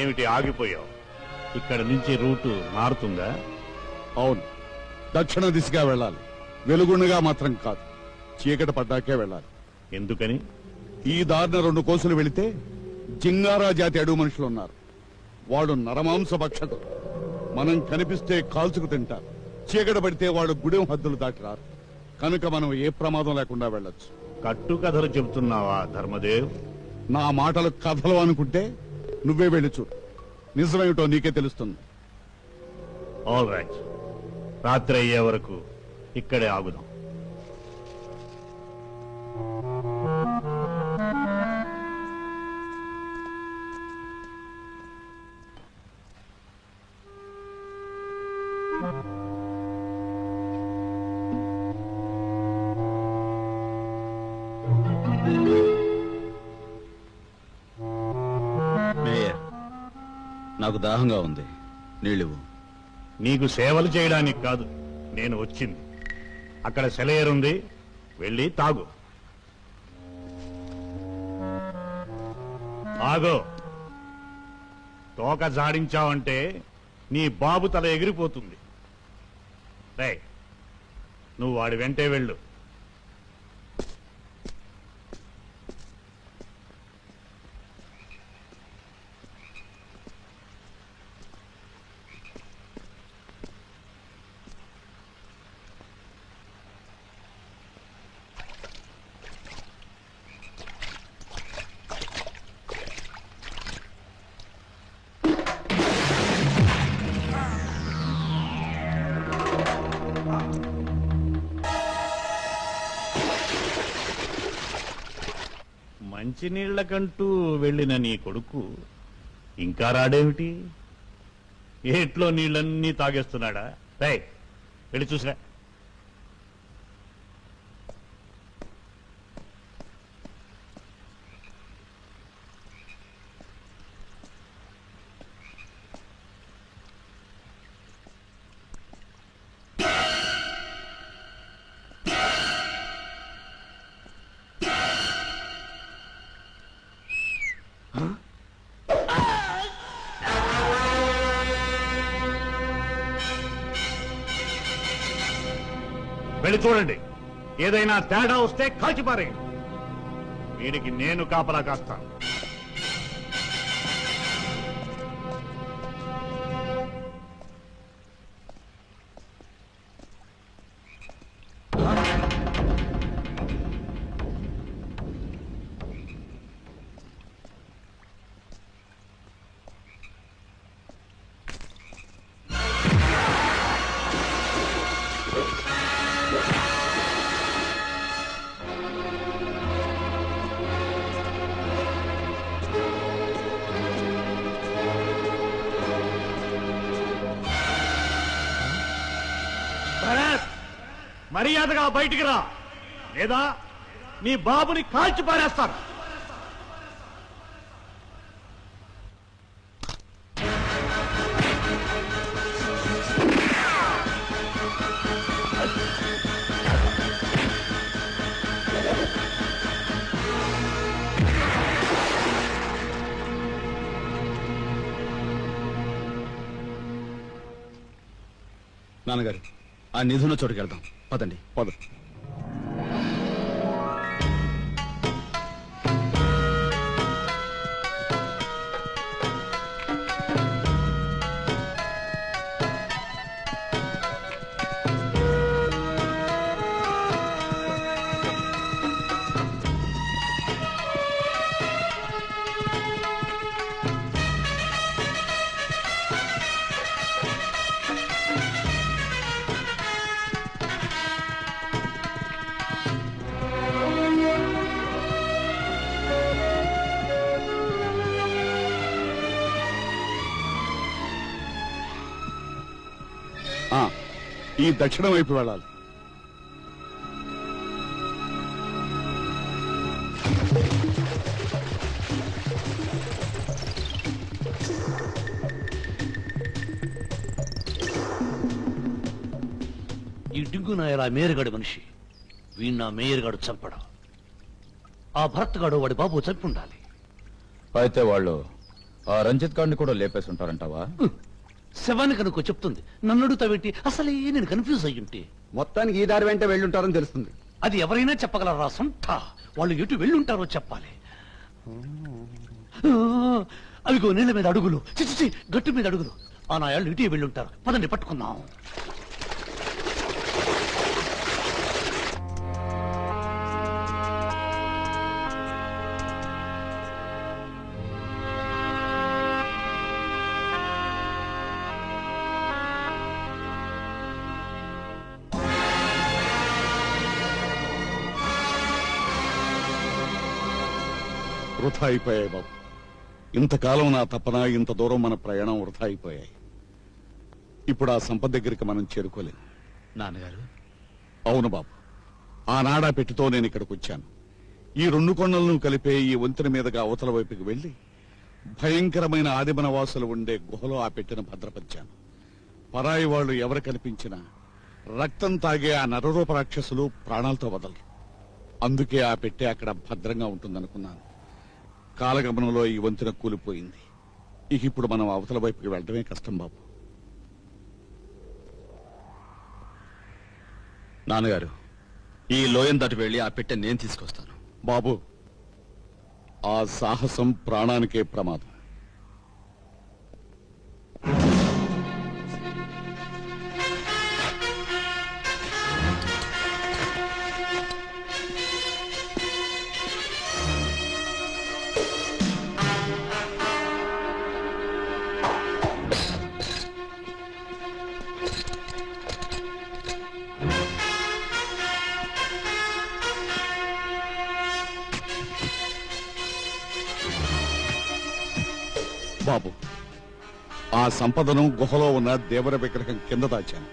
ఏమిటి ఆగిపోయావు? ఇక్కడ నుంచి రూటు మారుతుందా? అవును, దక్షిణ దిశగా వెళ్ళాలి. వెలుగుండగా మాత్రం కాదు, చీకటి పడ్డాకే వెళ్ళాలి. ఎందుకని? ఈ దారిన 2 కోసులు వెళితే జింగారా జాతి అడుగు మనుషులు ఉన్నారు. వాడు నరమాంస భక్షకుడు. మనం కనిపిస్తే కాల్చుకు తింటారు. చీకటి పడితే వాడు గుడెం హద్దులు దాటి రారు. కనుక మనం ఏ ప్రమాదం లేకుండా వెళ్ళొచ్చు. కట్టు కథలు చెబుతున్నావా ధర్మదేవ్? నా మాటలు కథలు అనుకుంటే నువ్వే వెళ్ళి చూడు. నిజమేమిటో నీకే తెలుస్తుంది. ఆల్ రైట్, రాత్రి అయ్యే వరకు ఇక్కడే ఆగుదాం. మేయర్, నాకు దాహంగా ఉంది, నీళ్ళివ్వు. నీకు సేవలు చేయడానికి కాదు నేను వచ్చింది. అక్కడ సెలయేరుంది, వెళ్ళి తాగు. ఆగో, తోక జాడించావంటే నీ బాబు తల ఎగిరిపోతుంది. రే, నువ్వు వాడి వెంటే వెళ్ళు. మంచినీళ్లకంటూ వెళ్ళిన నీ కొడుకు ఇంకా రాడేమిటి? ఏట్లో నీళ్ళన్నీ తాగేస్తున్నాడా? రేయ్, వెళ్ళి చూసిరా. వెళ్ళి చూడండి, ఏదైనా తేడా వస్తే కాల్చిపారేయండి. వీడికి నేను కాపలా కాస్తాను. మర్యాదగా బయటికి రా, లేదా నీ బాబుని కాల్చి పారేస్తాను. నాన్నగారు, ఆ నిధున్న చోటుకి వెళ్దాం, పదండి. పద. ఈ దక్షిణం వైపు వెళ్ళాలి. ఈ డింగు నాయర్ ఆ మేయర్గాడి మనిషి. వీణ్ణ మేయర్గాడు చంపడా. ఆ భరత్గాడు వాడి బాబు చంపి ఉండాలి. అయితే వాళ్ళు ఆ రంజిత్ గారిని కూడా లేపేసి ఉంటారంటావా? శవాన్ని కనుక చెప్తుంది, నన్ను అడుగుతావేంటి? అసలే నేను కన్ఫ్యూజ్ అయ్యుంటే. మొత్తానికి ఈ దారి వెంట వెళ్ళుంటారని తెలుస్తుంది. అది ఎవరైనా చెప్పగలరా సొంత? వాళ్ళు ఎటు వెళ్ళుంటారో చెప్పాలి. అవిగో నీళ్ళ మీద అడుగులు, చిచి గట్టు మీద అడుగులు. ఆ నాయాళ్ళు ఇటే వెళ్ళుంటారు. పదండి పట్టుకుందాం. వృధా అయిపోయాయి బాబు. ఇంతకాలం నా తపన, ఇంత దూరం మన ప్రయాణం వృధా అయిపోయాయి. ఇప్పుడు ఆ సంపద దగ్గరికి మనం చేరుకోలేం. నాన్నగారు, అవును బాబు, ఆనాడా పెట్టితో నేను ఇక్కడికి వచ్చాను. ఈ 2 కొండలను కలిపే ఈ వంతెన మీదుగా అవతల వైపుకి వెళ్లి భయంకరమైన ఆదిమనవాసులు ఉండే గుహలో ఆ పెట్టెను భద్రపరిచాను. పరాయి వాళ్ళు ఎవరు కనిపించినా రక్తం తాగే ఆ నరరూప రాక్షసులు ప్రాణాలతో వదలరు. అందుకే ఆ పెట్టె అక్కడ భద్రంగా ఉంటుందనుకున్నాను. కాలగమనంలో ఈ వంతెన కూలిపోయింది. ఇక ఇప్పుడు మనం అవతల వైపుకి వెళ్ళడమే కష్టం బాబు. నాన్నగారు, ఈ లోయం దాటి వెళ్ళి ఆ పెట్టె నేను తీసుకొస్తాను. బాబు, ఆ సాహసం ప్రాణానికే ప్రమాదం. బాబు, ఆ సంపదను గుహలో ఉన్న దేవర విగ్రహం కింద దాచాను.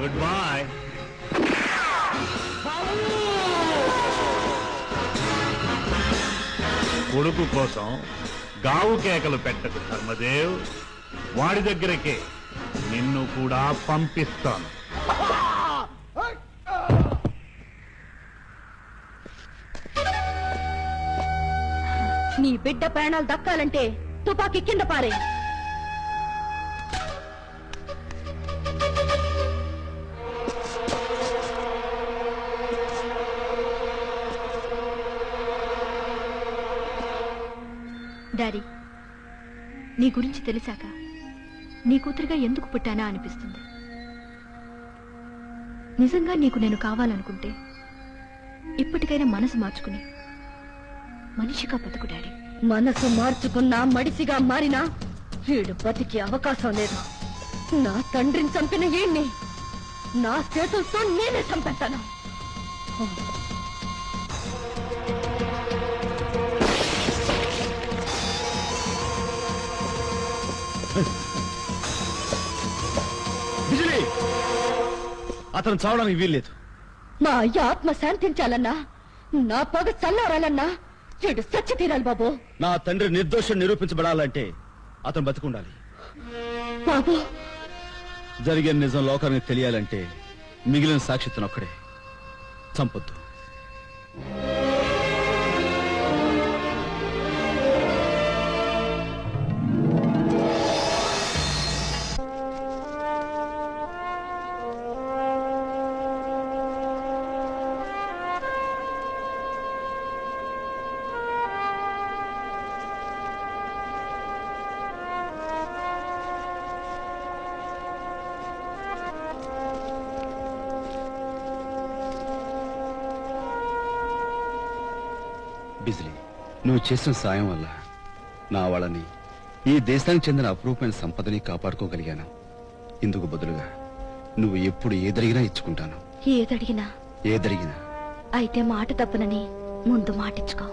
Good bye. కొడుకు కోసం గావు కేకలు పెట్టకు ధర్మదేవ్. వాడి దగ్గరకే నిన్ను కూడా పంపిస్తాను. నీ బిడ్డ ప్రాణాలు దక్కాలంటే తుపాకీ కింద పారే. డాడీ, నీ గురించి తెలిసాక నీ కూతురుగా ఎందుకు పుట్టానా అనిపిస్తుంది. నిజంగా నీకు నేను కావాలనుకుంటే ఇప్పటికైనా మనసు మార్చుకుని మనిషిగా బతుకు డాడీ. మనసు మార్చుకున్నా మడిసిగా మారినా వీడు బతికే అవకాశం లేదు. నా తండ్రిని చంపిన వీణ్ణి నా చేతులతో నేనే చంపేస్తాను. బిజిలీ, అతను చావడానికి వీల్లేదు. మా అయ్య ఆత్మ శాంతించాలన్నా, నా పగ చల్లారాలన్నా వీడు సచ్చి తీరాలి బాబు. నా తండ్రి నిర్దోషం నిరూపించబడాలంటే అతను బతికుండాలి. బాబు, జరిగిన నిజం లోకానికి తెలియాలంటే మిగిలిన సాక్షితను ఒక్కడే. చంపొద్దు. బిజిలీ, నువ్వు చేసిన సాయం వల్ల నా వాళ్ళని, ఈ దేశానికి చెందిన అపురూపమైన సంపదని కాపాడుకోగలిగాను. ఇందుకు బదులుగా నువ్వు ఎప్పుడు ఏదడిగినా ఇచ్చుకుంటాను. ఏదడిగినా ఏదడిగినా అయితే మాట తప్పునని ముందు మాటిచ్చుకో.